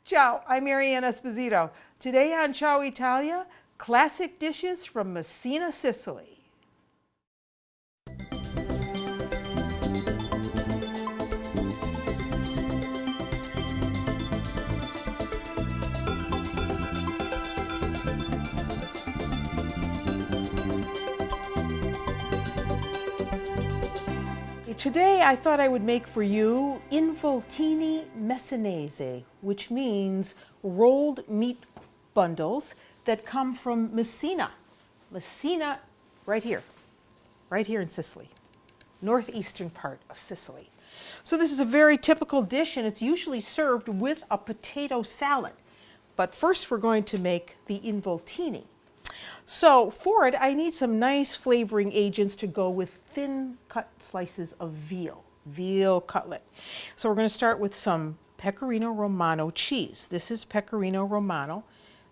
Ciao, I'm Mary Ann Esposito. Today on Ciao Italia, classic dishes from Messina, Sicily. Today I thought I would make for you Involtini messinese, which means rolled meat bundles that come from Messina. Messina, right here in Sicily, northeastern part of Sicily. So this is a very typical dish, and it's usually served with a potato salad. But first we're going to make the involtini. So for it, I need some nice flavoring agents to go with thin cut slices of veal cutlet. So we're going to start with some pecorino romano cheese. This is pecorino romano.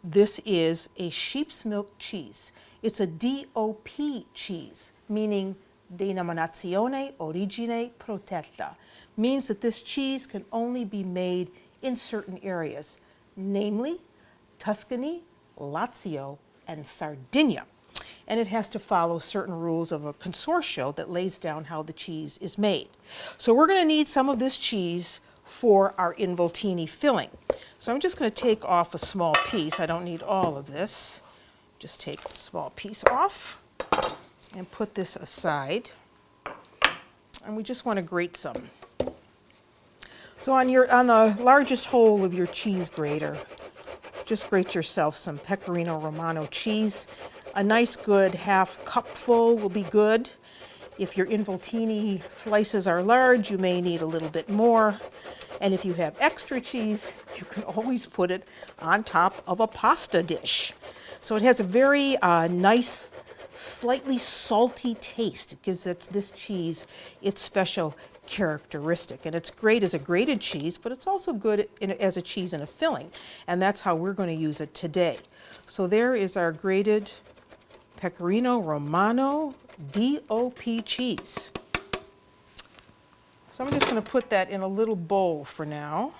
This is a sheep's milk cheese. It's a DOP cheese, meaning denominazione origine protetta. Means that this cheese can only be made in certain areas, namely Tuscany, Lazio, and Sardinia. And it has to follow certain rules of a consortio that lays down how the cheese is made. So we're going to need some of this cheese for our involtini filling. So I'm just going to take off a small piece. I don't need all of this. Just take a small piece off and put this aside. And we just want to grate some. So on the largest hole of your cheese grater, just grate yourself some pecorino romano cheese. A nice good half cupful will be good. If your involtini slices are large, you may need a little bit more. And if you have extra cheese, you can always put it on top of a pasta dish. So it has a very nice, slightly salty taste. It gives this cheese its special characteristic, and it's great as a grated cheese, but it's also good as a cheese in a filling, and that's how we're going to use it today. So there is our grated pecorino romano DOP cheese. So I'm just going to put that in a little bowl for now,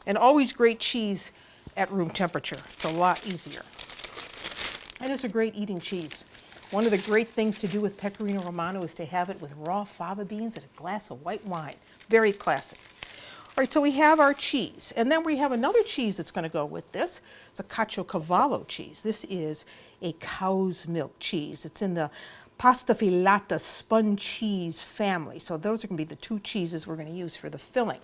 and always grate cheese at room temperature. It's a lot easier, and it's a great eating cheese. One of the great things to do with pecorino romano is to have it with raw fava beans and a glass of white wine. Very classic. All right, so we have our cheese. And then we have another cheese that's going to go with this. It's a caciocavallo cheese. This is a cow's milk cheese. It's in the pasta filata spun cheese family. So those are going to be the two cheeses we're going to use for the filling.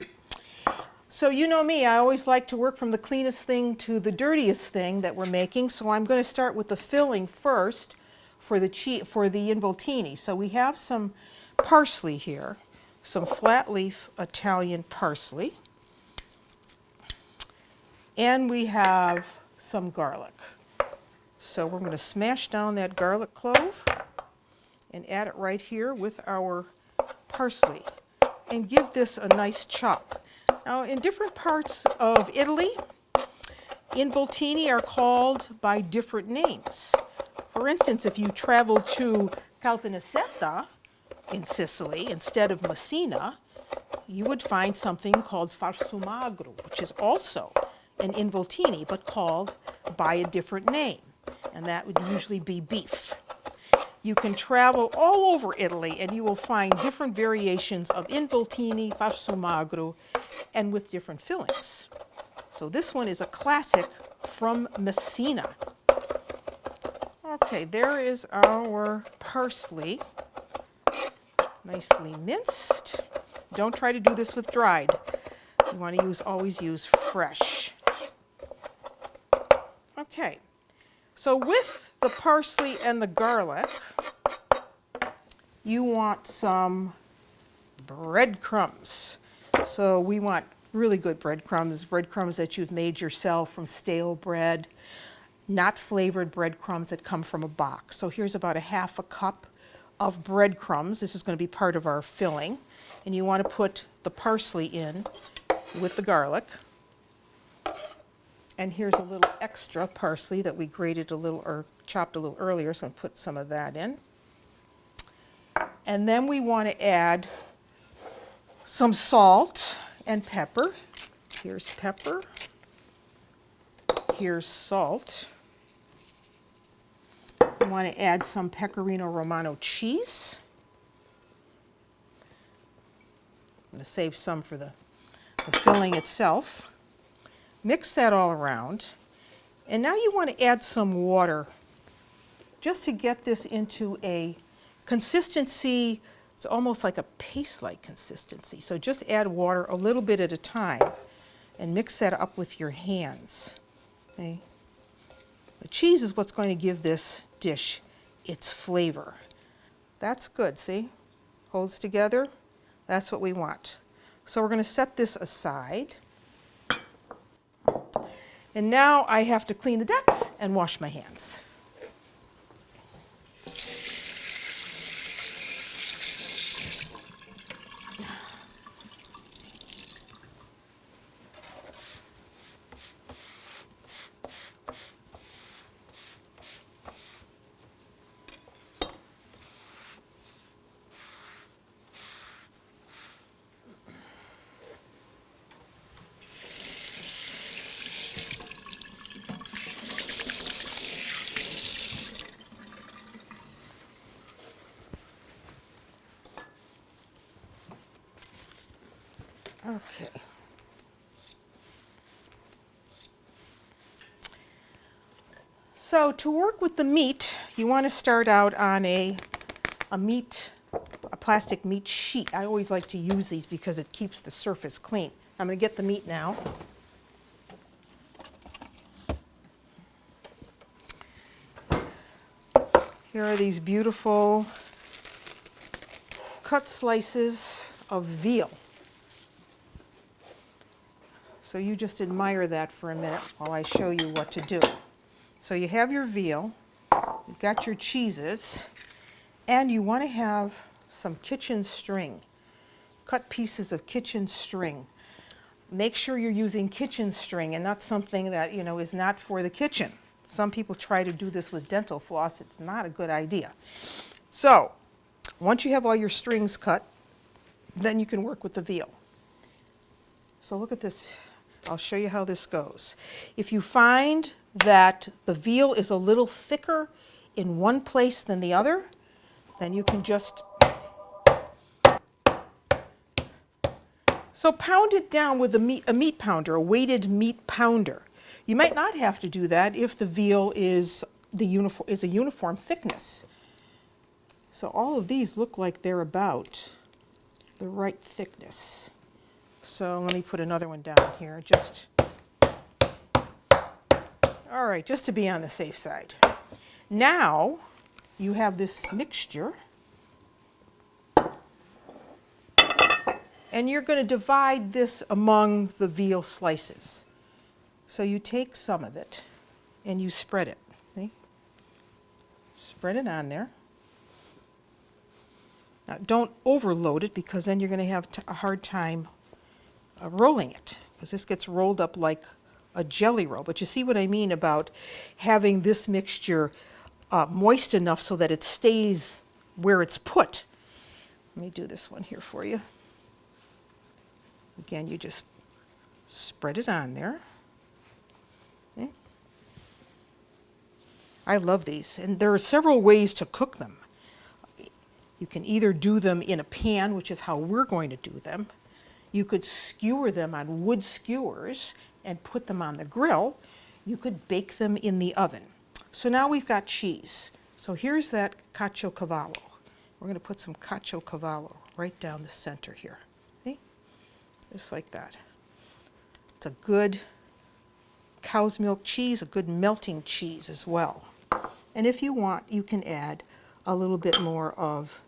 So you know me, I always like to work from the cleanest thing to the dirtiest thing that we're making. So I'm going to start with the filling first for the involtini. So we have some parsley here, some flat leaf Italian parsley, and we have some garlic. So we're going to smash down that garlic clove and add it right here with our parsley and give this a nice chop. Now in different parts of Italy, involtini are called by different names. For instance, if you travel to Caltanissetta in Sicily instead of Messina, you would find something called farsumagro, which is also an involtini, but called by a different name, and that would usually be beef. You can travel all over Italy and you will find different variations of involtini, farsumagro, and with different fillings. So this one is a classic from Messina. Okay, there is our parsley, nicely minced. Don't try to do this with dried. You want to always use fresh. Okay, so with the parsley and the garlic, you want some breadcrumbs. So we want really good breadcrumbs that you've made yourself from stale bread, not flavored breadcrumbs that come from a box. So here's about a half a cup of breadcrumbs. This is going to be part of our filling. And you want to put the parsley in with the garlic. And here's a little extra parsley that we grated a little or chopped a little earlier, so I'm going to put some of that in. And then we want to add some salt and pepper. Here's pepper. here's salt. I want to add some pecorino romano cheese. I'm going to save some for the filling itself. Mix that all around. And now you want to add some water just to get this into a consistency. It's almost like a paste-like consistency. So just add water a little bit at a time and mix that up with your hands. Okay? The cheese is what's going to give this dish its flavor. That's good, see? Holds together. That's what we want. So we're going to set this aside. And now I have to clean the decks and wash my hands. Okay. So to work with the meat, you want to start out on a plastic meat sheet. I always like to use these because it keeps the surface clean. I'm going to get the meat now. Here are these beautiful cut slices of veal. So you just admire that for a minute while I show you what to do. So you have your veal, you've got your cheeses, and you want to have some kitchen string. Cut pieces of kitchen string. Make sure you're using kitchen string and not something that, you know, is not for the kitchen. Some people try to do this with dental floss. It's not a good idea. So once you have all your strings cut, then you can work with the veal. So look at this. I'll show you how this goes. If you find that the veal is a little thicker in one place than the other, then you can just pound it down with a meat pounder, a weighted meat pounder. You might not have to do that if the veal is a uniform thickness. So all of these look like they're about the right thickness. So let me put another one down here, all right, just to be on the safe side. Now you have this mixture, and you're going to divide this among the veal slices. So you take some of it and you spread it. See? Spread it on there. Now don't overload it because then you're going to have a hard time rolling it, because this gets rolled up like a jelly roll. But you see what I mean about having this mixture moist enough so that it stays where it's put. Let me do this one here for you. Again, you just spread it on there. Okay. I love these, and there are several ways to cook them. You can either do them in a pan, which is how we're going to do them. You could skewer them on wood skewers and put them on the grill. You could bake them in the oven. So now we've got cheese. So here's that caciocavallo. We're going to put some caciocavallo right down the center here. See? Just like that. It's a good cow's milk cheese, a good melting cheese as well. And if you want, you can add a little bit more of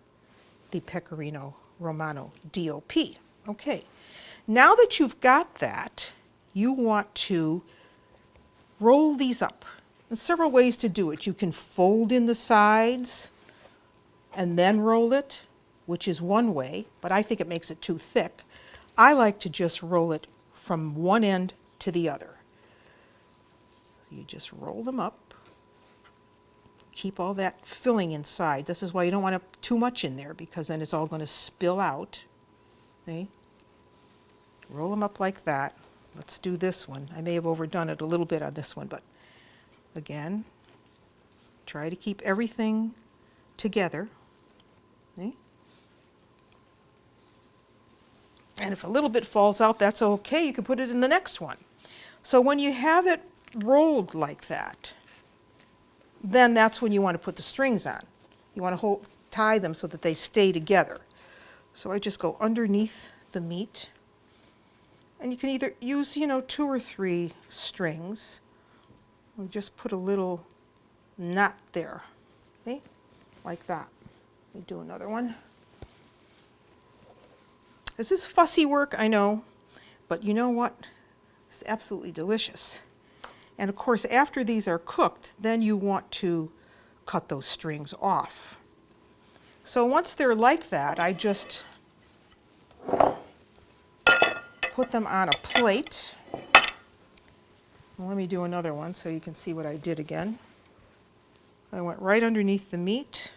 the pecorino romano DOP. Okay, now that you've got that, you want to roll these up. There's several ways to do it. You can fold in the sides and then roll it, which is one way, but I think it makes it too thick. I like to just roll it from one end to the other. So you just roll them up. Keep all that filling inside. This is why you don't want too much in there, because then it's all going to spill out. Okay? Roll them up like that. let's do this one. I may have overdone it a little bit on this one, but again, try to keep everything together. See? And if a little bit falls out, that's okay. You can put it in the next one. So when you have it rolled like that, then that's when you want to put the strings on. You want to tie them so that they stay together. So I just go underneath the meat. And you can either use, 2 or 3 strings, or just put a little knot there, see? Like that. Let me do another one. This is fussy work, I know, but you know what? It's absolutely delicious. And of course, after these are cooked, then you want to cut those strings off. So once they're like that, I just put them on a plate. Let me do another one so you can see what I did again. I went right underneath the meat.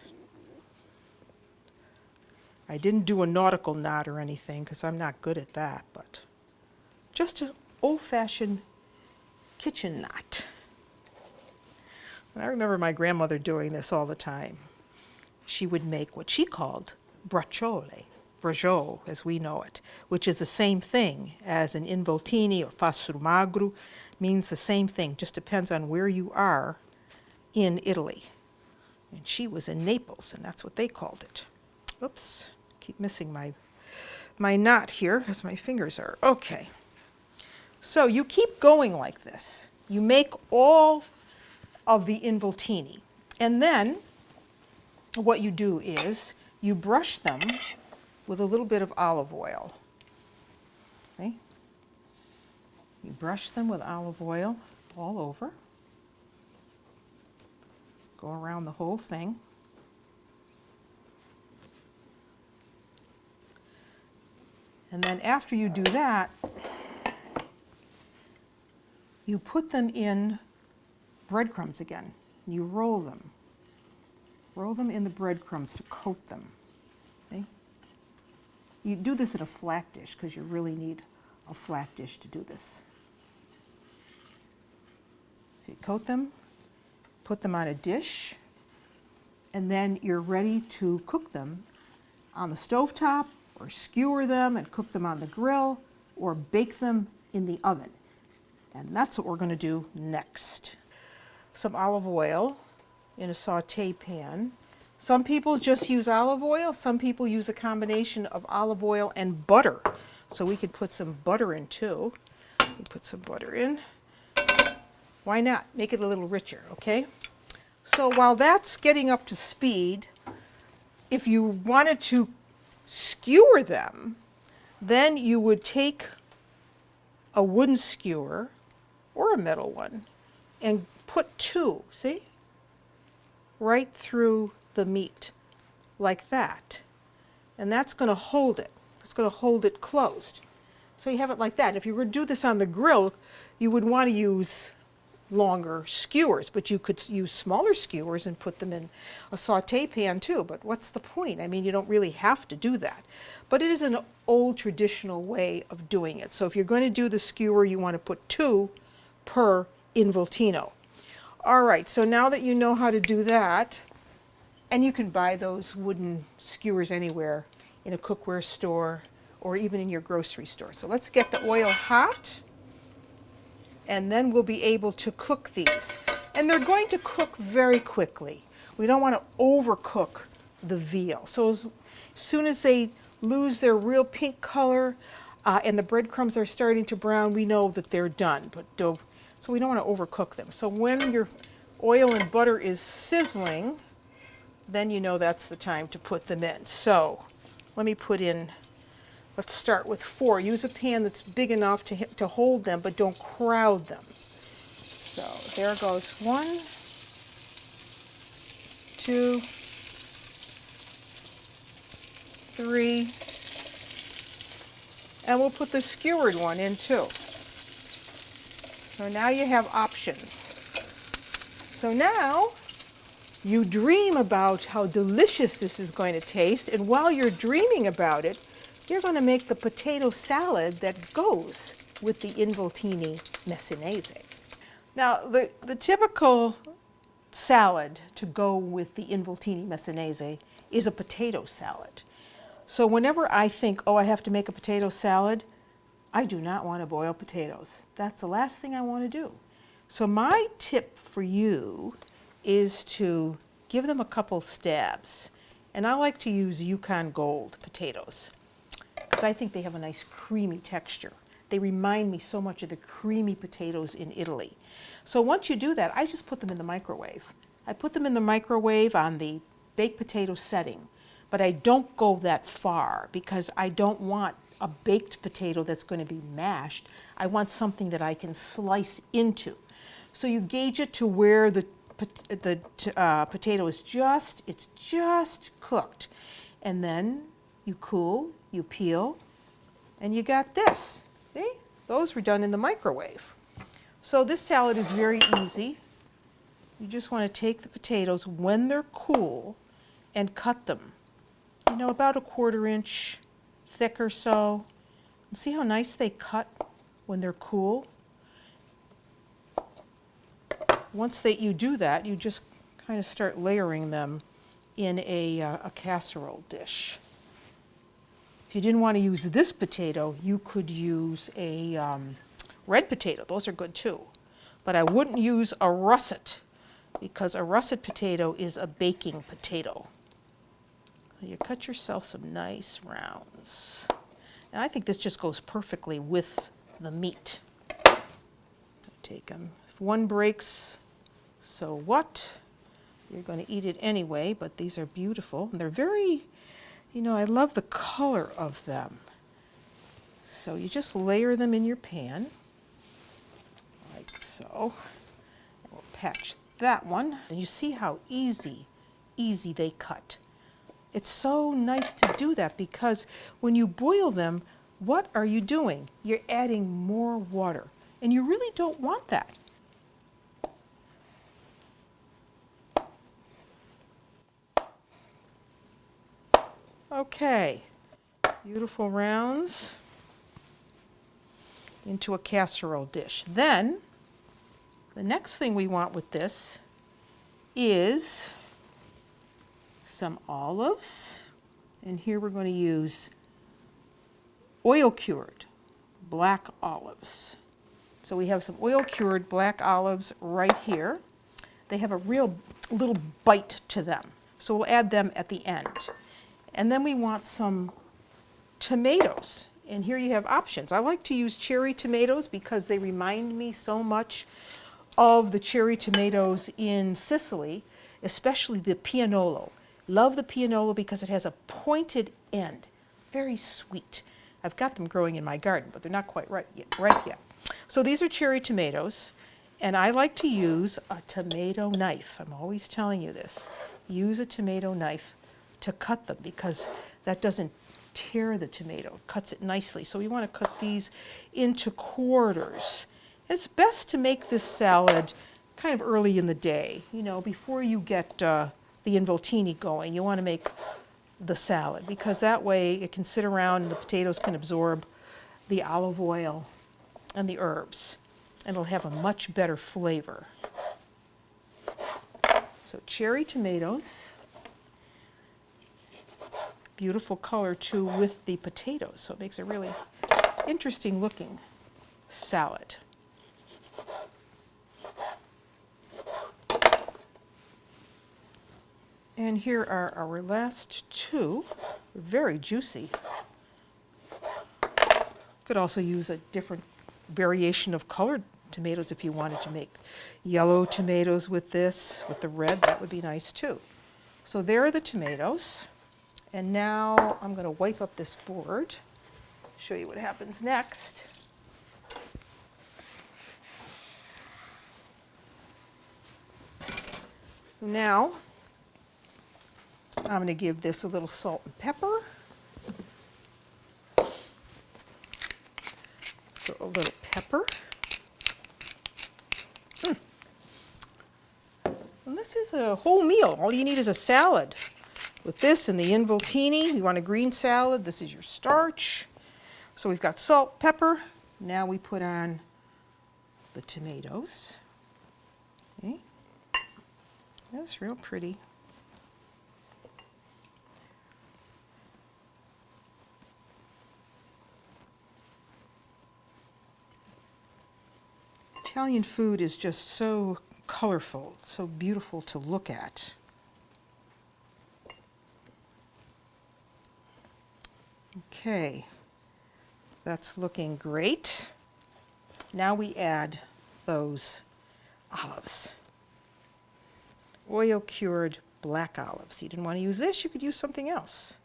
I didn't do a nautical knot or anything because I'm not good at that, but just an old-fashioned kitchen knot. And I remember my grandmother doing this all the time. She would make what she called bracciole, braciole as we know it, which is the same thing as an involtini or fassurmagru, means the same thing, just depends on where you are in Italy. And she was in Naples, and that's what they called it. Oops, keep missing my knot here because my fingers are, okay. So you keep going like this. You make all of the involtini. And then what you do is you brush them with a little bit of olive oil. Okay? You brush them with olive oil all over. Go around the whole thing. And then after you do that, you put them in breadcrumbs again. You roll them. Roll them in the breadcrumbs to coat them. Okay? You do this in a flat dish because you really need a flat dish to do this. So you coat them, put them on a dish, and then you're ready to cook them on the stovetop, or skewer them and cook them on the grill, or bake them in the oven. And that's what we're going to do next. Some olive oil in a saute pan. Some people just use olive oil. Some people use a combination of olive oil and butter. So we could put some butter in too. We put some butter in. Why not? Make it a little richer, okay? So while that's getting up to speed, if you wanted to skewer them, then you would take a wooden skewer or a metal one and put 2, see? Right through the meat, like that. And that's going to hold it. It's going to hold it closed. So you have it like that. If you were to do this on the grill, you would want to use longer skewers, but you could use smaller skewers and put them in a saute pan too. But what's the point? I mean, you don't really have to do that. But it is an old traditional way of doing it. So if you're going to do the skewer, you want to put 2 per involtino. All right, so now that you know how to do that, and you can buy those wooden skewers anywhere in a cookware store or even in your grocery store. So let's get the oil hot, and then we'll be able to cook these. And they're going to cook very quickly. We don't want to overcook the veal. So as soon as they lose their real pink color and the breadcrumbs are starting to brown, we know that they're done. So we don't want to overcook them. So when your oil and butter is sizzling, then you know that's the time to put them in. So let me put in, let's start with 4. Use a pan that's big enough to hold them, but don't crowd them. So there goes 1, 2, 3, and we'll put the skewered one in too. So now you have options. So now you dream about how delicious this is going to taste, and while you're dreaming about it, you're going to make the potato salad that goes with the Involtini Messinese. Now, the typical salad to go with the Involtini Messinese is a potato salad. So whenever I think, oh, I have to make a potato salad, I do not want to boil potatoes. That's the last thing I want to do. So my tip for you is to give them a couple stabs. And I like to use Yukon Gold potatoes because I think they have a nice creamy texture. They remind me so much of the creamy potatoes in Italy. So once you do that, I just put them in the microwave. I put them in the microwave on the baked potato setting, but I don't go that far because I don't want a baked potato that's going to be mashed. I want something that I can slice into. So you gauge it to where the potato is just cooked. And then you cool, you peel, and you got this. See? Those were done in the microwave. So this salad is very easy. You just want to take the potatoes when they're cool and cut them, you know, about a 1/4 inch thick or so. And see how nice they cut when they're cool? Once you do that, you just kind of start layering them in a casserole dish. If you didn't want to use this potato, you could use a red potato. Those are good too. But I wouldn't use a russet because a russet potato is a baking potato. You cut yourself some nice rounds. And I think this just goes perfectly with the meat. Take them. If one breaks, so what? You're going to eat it anyway, but these are beautiful. And they're very, you know, I love the color of them. So you just layer them in your pan, like so. And we'll patch that one. And you see how easy they cut. It's so nice to do that because when you boil them, what are you doing? You're adding more water. And you really don't want that. Okay, beautiful rounds into a casserole dish. Then, the next thing we want with this is some olives. And here we're going to use oil-cured black olives. So we have some oil-cured black olives right here. They have a real little bite to them. So we'll add them at the end. And then we want some tomatoes. And here you have options. I like to use cherry tomatoes because they remind me so much of the cherry tomatoes in Sicily, especially the pianolo. Love the pianolo because it has a pointed end. Very sweet. I've got them growing in my garden, but they're not quite ripe yet. So these are cherry tomatoes, and I like to use a tomato knife. I'm always telling you this. Use a tomato knife to cut them because that doesn't tear the tomato. It cuts it nicely. So we want to cut these into quarters. It's best to make this salad kind of early in the day, you know, before you get the involtini going. You want to make the salad because that way it can sit around and the potatoes can absorb the olive oil and the herbs, and it'll have a much better flavor. So cherry tomatoes, beautiful color too with the potatoes, so it makes a really interesting looking salad. And here are our last two, very juicy. Could also use a different variation of colored tomatoes if you wanted to make yellow tomatoes with this, with the red, that would be nice too. So there are the tomatoes. And now I'm going to wipe up this board, show you what happens next. Now, I'm going to give this a little salt and pepper. So a little pepper. And this is a whole meal. All you need is a salad. With this and the involtini, you want a green salad, this is your starch. So we've got salt, pepper, Now we put on the tomatoes. Okay. That's real pretty. Italian food is just so colorful, so beautiful to look at. Okay, that's looking great. Now we add those olives. Oil-cured black olives. You didn't want to use this, you could use something else.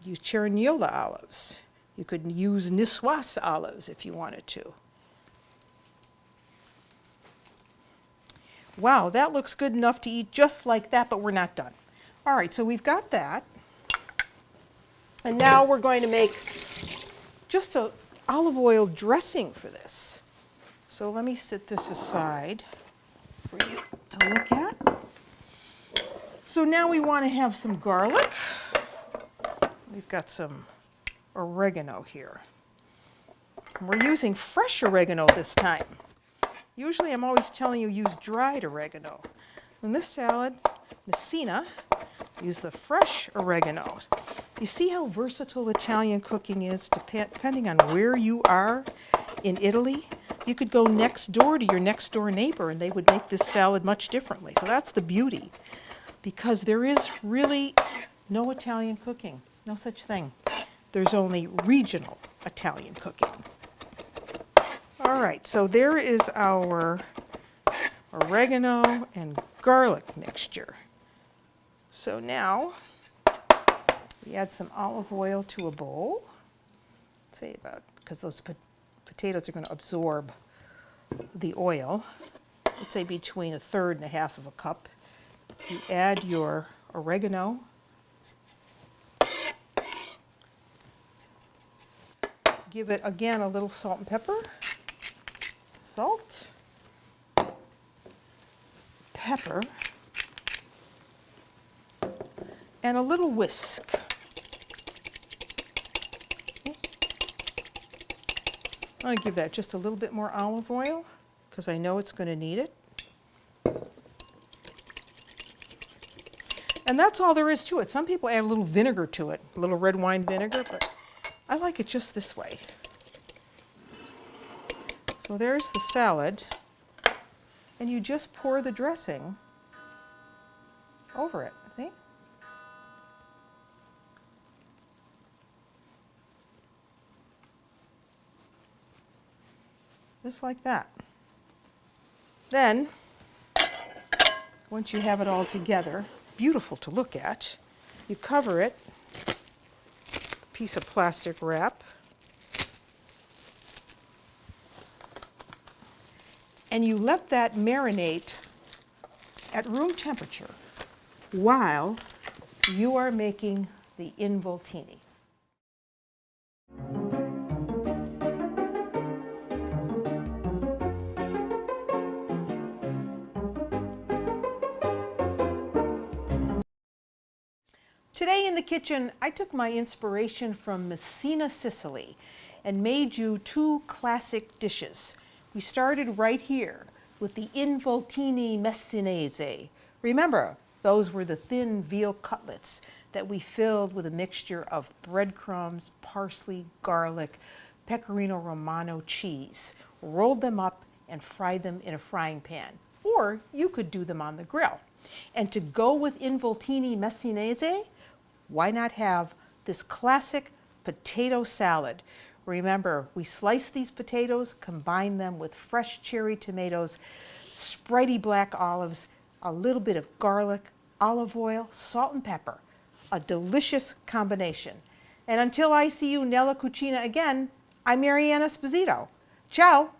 You could use Cerignola olives. You could use Niçoise olives if you wanted to. Wow, that looks good enough to eat just like that, but we're not done. All right, so we've got that. And now we're going to make just an olive oil dressing for this. So let me set this aside for you to look at. So now we want to have some garlic. We've got some oregano here. And we're using fresh oregano this time. Usually I'm always telling you use dried oregano. In this salad, Messina, use the fresh oregano. You see how versatile Italian cooking is depending on where you are in Italy? You could go next door to your next door neighbor and they would make this salad much differently. So that's the beauty, because there is really no Italian cooking, no such thing. There's only regional Italian cooking. All right, so there is our oregano and garlic mixture. So now we add some olive oil to a bowl. Say about, because those potatoes are going to absorb the oil. Let's say between 1/3 and 1/2 of a cup. You add your oregano. Give it, again, a little salt and pepper. Salt, pepper, and a little whisk. I'll give that just a little bit more olive oil because I know it's going to need it. And that's all there is to it. Some people add a little vinegar to it, a little red wine vinegar, but I like it just this way. So there's the salad, and you just pour the dressing over it, see? Just like that. Then, once you have it all together, beautiful to look at, you cover it, piece of plastic wrap, and you let that marinate at room temperature while you are making the involtini. Today in the kitchen, I took my inspiration from Messina, Sicily, and made you 2 classic dishes. We started right here with the Involtini messinese. Remember, those were the thin veal cutlets that we filled with a mixture of breadcrumbs, parsley, garlic, pecorino romano cheese, rolled them up and fried them in a frying pan. Or you could do them on the grill. And to go with Involtini messinese, why not have this classic potato salad? Remember, we slice these potatoes, combine them with fresh cherry tomatoes, Sprite black olives, a little bit of garlic, olive oil, salt and pepper. A delicious combination. And until I see you nella cucina again, I'm Mary Ann Esposito. Ciao!